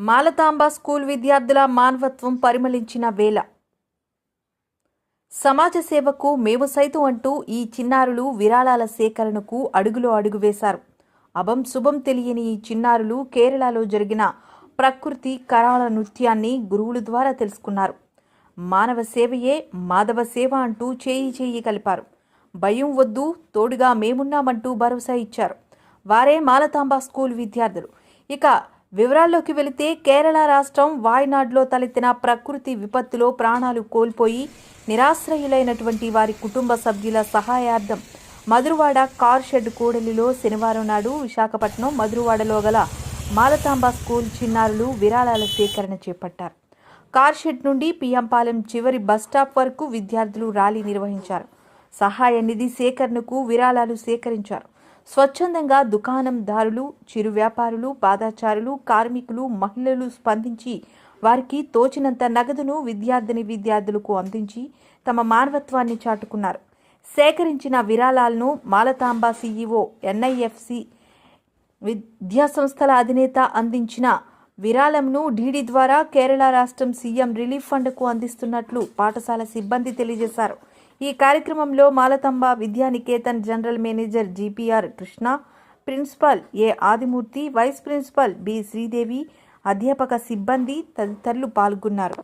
Malathamba school విద్యార్థుల మానవత్వం పరిమళించిన వేళ సమాజ సేవకు మేము సైతం అంటూ ఈ చిన్నారులు విరాళాల సేకరణకు అడుగులో అడుగు వేశారు. అభం శుభం తెలియని ఈ చిన్నారులు కేరళలో జరిగిన ప్రకృతి కరాళ నృత్యాన్ని గురువుల ద్వారా తెలుసుకున్నారు. మానవ సేవయే మాధవ సేవ అంటూ చేయి చేయి కలిపారు. భయం వద్దు, తోడుగా మేమున్నామంటూ భరోసా ఇచ్చారు. వారే మాలతాంబ స్కూల్ విద్యార్థులు. ఇక వివరాల్లోకి వెళితే కేరళ రాష్ట్రం వాయనాడ్లో తలెత్తిన ప్రకృతి విపత్తులో ప్రాణాలు కోల్పోయి నిరాశ్రయులైనటువంటి వారి కుటుంబ సభ్యుల సహాయార్థం మధురవాడ కార్ షెడ్ కూడలిలో శనివారం నాడు విశాఖపట్నం మధురవాడలో గల మాలతాంబ స్కూల్ చిన్నారులు విరాళాల సేకరణ చేపట్టారు. కార్ షెడ్ నుండి పిఎంపాలెం చివరి బస్టాప్ వరకు విద్యార్థులు ర్యాలీ నిర్వహించారు. సహాయ నిధి సేకరణకు విరాళాలు సేకరించారు. స్వచ్ఛందంగా దుకాణందారులు, చిరు వ్యాపారులు, పాదచారులు, కార్మికులు, మహిళలు స్పందించి వారికి తోచినంత నగదును విద్యార్థులకు అందించి తమ మానవత్వాన్ని చాటుకున్నారు. సేకరించిన విరాళాలను మాలతాంబ సీఈఓ, ఎన్ఐఎఫ్సి విద్యాసంస్థల అధినేత అందించిన విరాళంను డీడీ ద్వారా కేరళ రాష్ట్రం సీఎం రిలీఫ్ ఫండ్కు అందిస్తున్నట్లు పాఠశాల సిబ్బంది తెలియజేశారు. ఈ కార్యక్రమంలో Malathamba Vidyaniketan general manager GPR Krishna, principal A Adimurthy, vice principal B Sridevi, అధ్యాపక సిబ్బంది తదితరులు పాల్గొన్నారు.